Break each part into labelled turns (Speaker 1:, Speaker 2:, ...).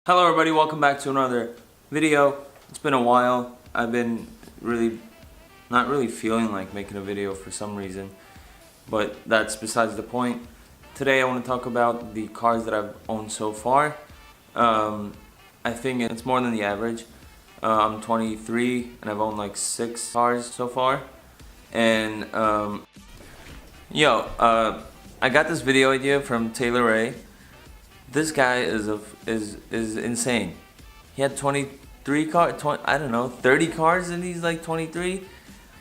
Speaker 1: Hello everybody, welcome back to another video. It's been a while. I've been not really feeling like making a video for some reason, but that's besides the point. Today I want to talk about the cars that I've owned so far. I think it's more than the average. I'm 23 and I've owned like 6 cars so far. And I got this video idea from Taylor Ray. This guy is insane. He had 23 cars, I don't know, 30 cars and he's like 23?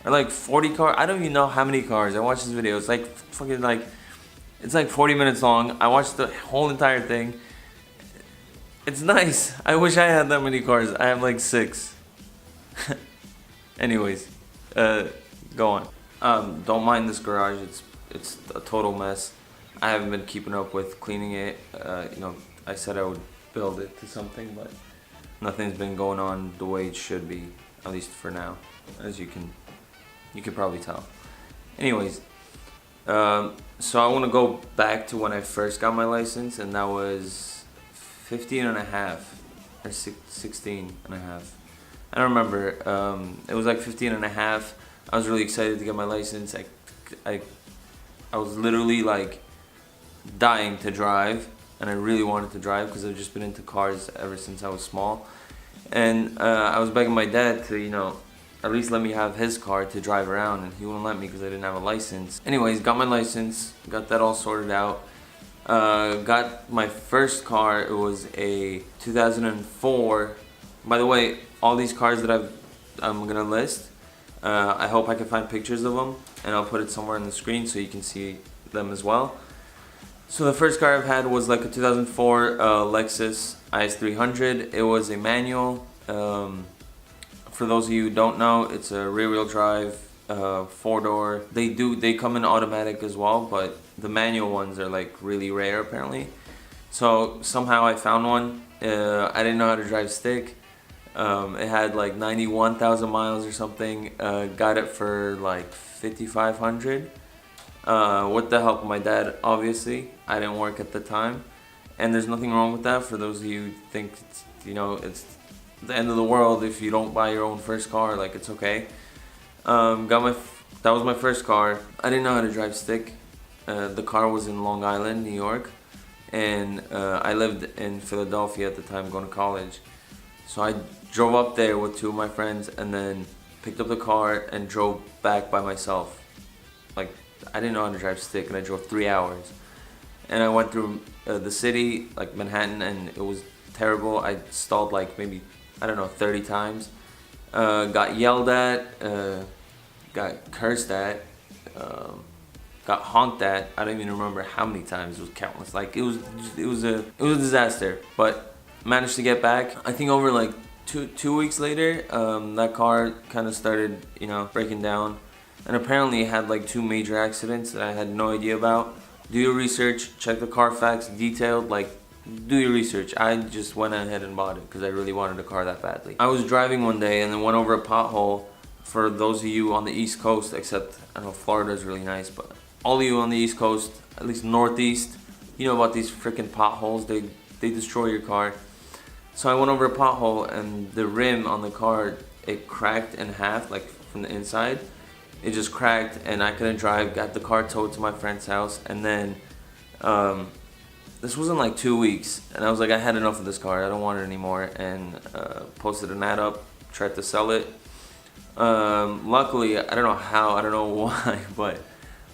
Speaker 1: Or like 40 cars, I don't even know how many cars. I watched this video, it's like fucking like, it's like 40 minutes long. I watched the whole entire thing. It's nice. I wish I had that many cars. I have like 6. Anyways, go on. Don't mind this garage, it's a total mess. I haven't been keeping up with cleaning it. I said I would build it to something, but nothing's been going on the way it should be, at least for now, as you can probably tell. Anyways, so I want to go back to when I first got my license, and that was 15 and a half, or 16 and a half. I don't remember. It was like 15 and a half. I was really excited to get my license. I was literally like dying to drive, and I really wanted to drive because I've just been into cars ever since I was small. And I was begging my dad to, at least let me have his car to drive around, and he wouldn't let me because I didn't have a license. Anyways, got my license, got that all sorted out. Got my first car. It was a 2004. By the way, all these cars that I'm gonna list, I hope I can find pictures of them, and I'll put it somewhere on the screen so you can see them as well. So the first car I've had was like a 2004 Lexus IS300. It was a manual. For those of you who don't know, it's a rear-wheel drive, 4-door. They come in automatic as well, but the manual ones are like really rare apparently. So somehow I found one. I didn't know how to drive stick. It had like 91,000 miles or something. Got it for like 5,500. With the help of my dad, obviously. I didn't work at the time, and there's nothing wrong with that. For those of you who think it's the end of the world if you don't buy your own first car, like, it's okay. That was my first car. I didn't know how to drive stick. The car was in Long Island, New York, and I lived in Philadelphia at the time going to college. So I drove up there with 2 of my friends and then picked up the car and drove back by myself. Like, I didn't know how to drive stick, and I drove 3 hours. And I went through the city, like Manhattan, and it was terrible. I stalled like maybe, I don't know, 30 times. Got yelled at, got cursed at, got honked at. I don't even remember how many times. It was countless. Like, it was a disaster. But managed to get back. I think over like two weeks later, that car kind of started, breaking down. And apparently it had like 2 major accidents that I had no idea about. Do your research, check the Carfax detailed, like, do your research. I just went ahead and bought it because I really wanted a car that badly. I was driving one day and then went over a pothole. For those of you on the East Coast, except, I don't know, Florida is really nice, but all of you on the East Coast, at least Northeast, you know about these freaking potholes. They destroy your car. So I went over a pothole, and the rim on the car, it cracked in half, like from the inside. It just cracked, and I couldn't drive. Got the car towed to my friend's house, and then this was in like 2 weeks, and I was like, I had enough of this car. I don't want it anymore, and posted an ad up, tried to sell it. Luckily, I don't know how, I don't know why, but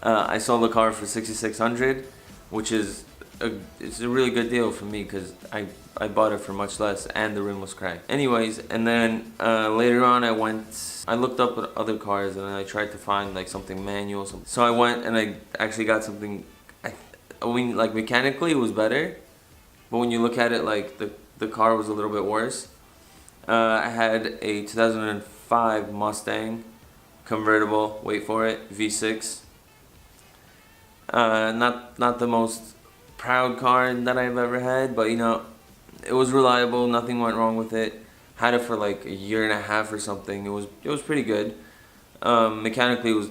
Speaker 1: I sold the car for $6,600, which is it's a really good deal for me because I bought it for much less, and the rim was cracked. Anyways, and then later on I looked up at other cars, and I tried to find like something manual. So I went and I actually got something, I mean, like, mechanically it was better, but when you look at it, like, the car was a little bit worse. I had a 2005 Mustang convertible, wait for it, V6. Not the most proud car that I've ever had, but it was reliable, nothing went wrong with it. Had it for like a year and a half or something. It was pretty good. Mechanically it was,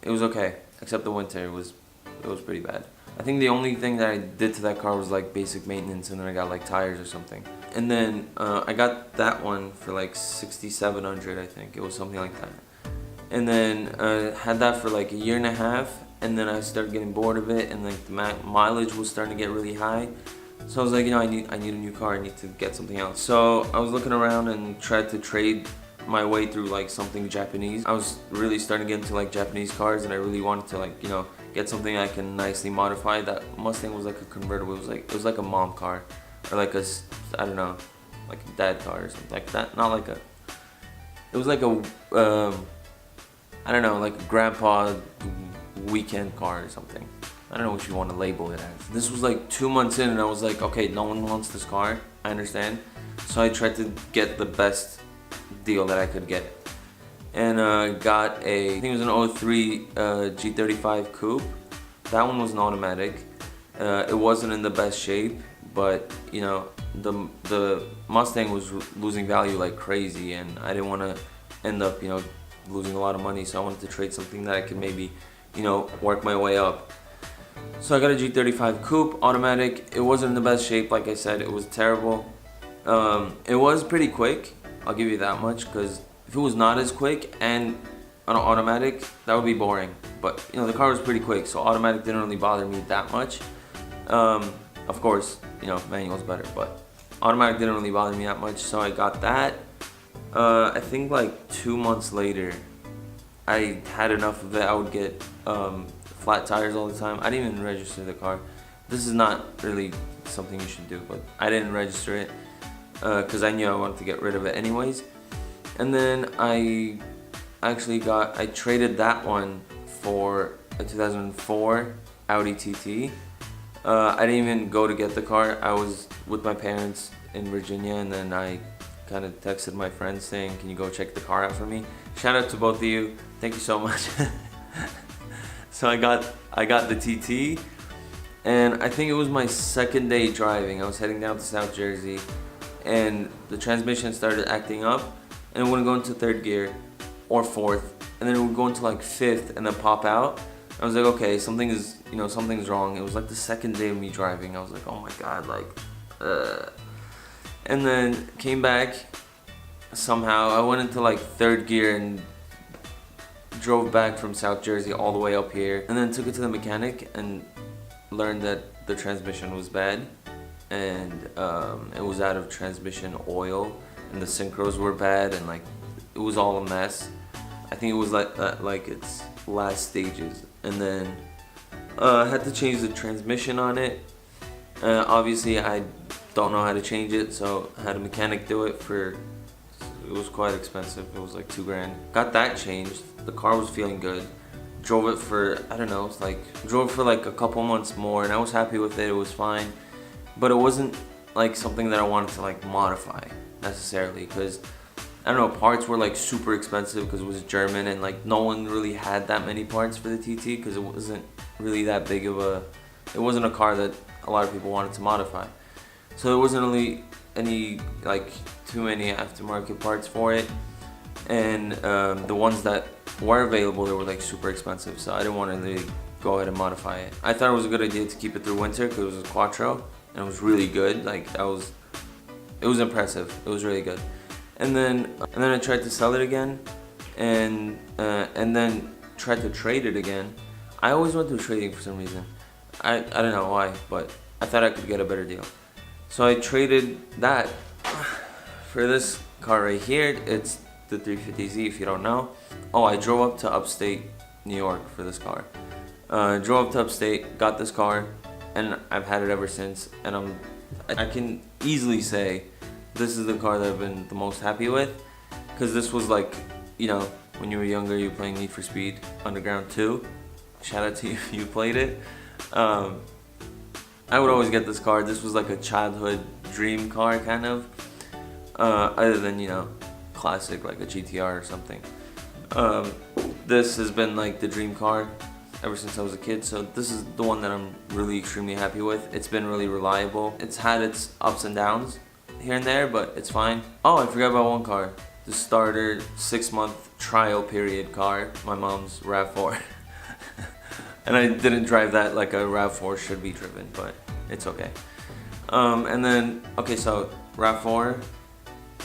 Speaker 1: it was okay, except the winter, it was pretty bad. I think the only thing that I did to that car was like basic maintenance, and then I got like tires or something. And then I got that one for like 6,700, I think. It was something like that. And then had that for like a year and a half, and then I started getting bored of it, and like the mileage was starting to get really high. So I was like, you know, I need a new car. I need to get something else. So I was looking around and tried to trade my way through like something Japanese. I was really starting to get into like Japanese cars, and I really wanted to like, you know, get something I can nicely modify. That Mustang was like a convertible. It was like a mom car, or like I don't know, like a dad car or something like that. Not like a. It was like a I don't know, like a grandpa weekend car or something. I don't know what you want to label it as. This was like 2 months in, and I was like, okay, no one wants this car. I understand. So I tried to get the best deal that I could get, and got I think it was an 03 G35 Coupe. That one was an automatic. It wasn't in the best shape, but you know, the Mustang was losing value like crazy, and I didn't want to end up, you know, losing a lot of money. So I wanted to trade something that I could maybe, you know, work my way up. So I got a G35 Coupe automatic. It wasn't in the best shape, like I said. It was terrible. It was pretty quick, I'll give you that much, because if it was not as quick and an automatic, that would be boring. But you know, the car was pretty quick, so automatic didn't really bother me that much. Of course, you know, manual's better, but automatic didn't really bother me that much, so I got that. I think like 2 months later, I had enough of it. I would get flat tires all the time. I didn't even register the car. This is not really something you should do, but I didn't register it because I knew I wanted to get rid of it anyways. And then I traded that one for a 2004 Audi TT. I didn't even go to get the car. I was with my parents in Virginia, and then I kind of texted my friends saying, can you go check the car out for me? Shout out to both of you. Thank you so much. So I got the TT, and I think it was my second day driving. I was heading down to South Jersey, and the transmission started acting up, and it wouldn't go into third gear or fourth, and then it would go into like fifth and then pop out. I was like, okay, something's wrong. It was like the second day of me driving. I was like, oh my god, like, and then came back somehow. I went into like third gear and drove back from South Jersey all the way up here, and then took it to the mechanic and learned that the transmission was bad, and it was out of transmission oil, and the synchros were bad, and like it was all a mess. I think it was like its last stages, and then had to change the transmission on it. Obviously I don't know how to change it, so I had a mechanic do it for, it was quite expensive. It was like $2,000. Got that changed. The car was feeling good. Drove it for, I don't know, drove for like a couple months more, and I was happy with it. It was fine, but it wasn't like something that I wanted to like modify necessarily, because I don't know, parts were like super expensive because it was German, and like no one really had that many parts for the TT because it wasn't really that big of a, it wasn't a car that a lot of people wanted to modify. So there wasn't really any, like, too many aftermarket parts for it, and the ones that were available, they were like super expensive, so I didn't want to really go ahead and modify it. I thought it was a good idea to keep it through winter because it was a Quattro, and it was really good. Like, it was impressive. It was really good. And then I tried to sell it again, and then tried to trade it again. I always went through trading for some reason. I don't know why, but I thought I could get a better deal. So I traded that for this car right here. It's the 350Z, if you don't know. Oh, I drove up to upstate New York for this car. Drove up to upstate, got this car, and I've had it ever since. And I can easily say this is the car that I've been the most happy with, because this was like, you know, when you were younger, you were playing Need for Speed Underground 2. Shout out to you if you played it. I would always get this car. This was like a childhood dream car, kind of. Other than, you know, classic like a GTR or something. This has been like the dream car ever since I was a kid, so this is the one that I'm really extremely happy with. It's been really reliable. It's had its ups and downs here and there, but it's fine. Oh, I forgot about one car. The starter 6-month trial period car, my mom's RAV4. And I didn't drive that like a RAV4 should be driven, but it's okay. And then, okay, so RAV4.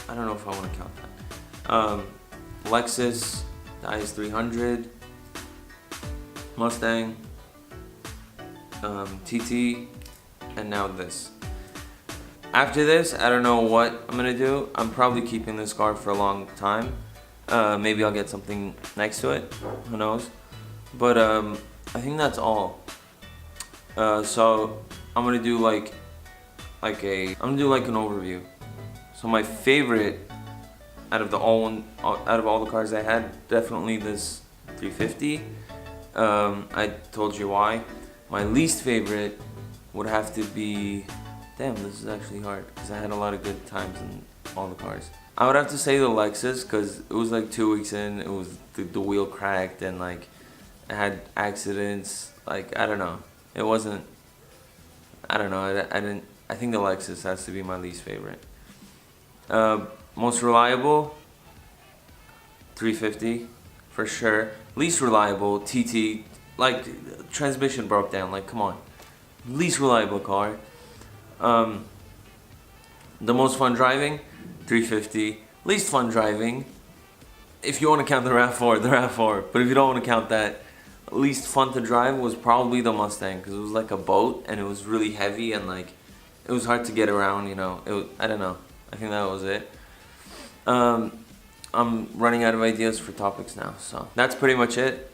Speaker 1: I don't know if I want to count that. Lexus, the IS300, Mustang, TT, and now this. After this, I don't know what I'm gonna do. I'm probably keeping this car for a long time. Maybe I'll get something next to it. Who knows? But I think that's all. So I'm gonna do I'm gonna do like an overview. So my favorite out of all the cars I had, definitely this 350. I told you why. My least favorite would have to be, damn, this is actually hard because I had a lot of good times in all the cars. I would have to say the Lexus because it was like 2 weeks in, it was the wheel cracked and like I had accidents. Like, I don't know, it wasn't, I don't know, I think the Lexus has to be my least favorite. Most reliable, 350 for sure. Least reliable, TT. Like, transmission broke down, like, come on. Least reliable car. The most fun driving, 350. Least fun driving, if you want to count the RAV4, the RAV4. But if you don't want to count that, least fun to drive was probably the Mustang, because it was like a boat and it was really heavy and like it was hard to get around, you know. I don't know. I think that was it. I'm running out of ideas for topics now, so that's pretty much it.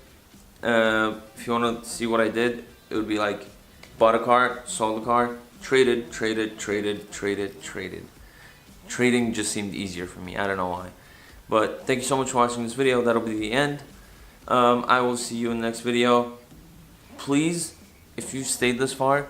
Speaker 1: If you want to see what I did, it would be like bought a car, sold a car, traded. Trading just seemed easier for me. I don't know why. But thank you so much for watching this video. That'll be the end. I will see you in the next video. Please, if you stayed this far,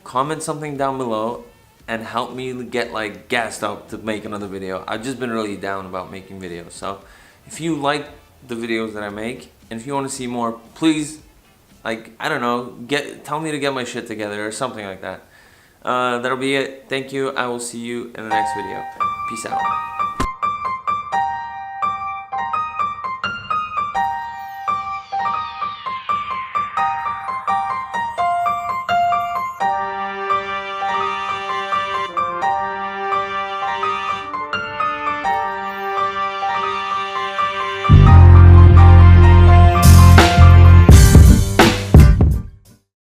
Speaker 1: comment something down below and help me get like gassed up to make another video. I've just been really down about making videos. So if you like the videos that I make and if you want to see more, please, like, I don't know, tell me to get my shit together or something like that. That'll be it. Thank you. I will see you in the next video. Peace out.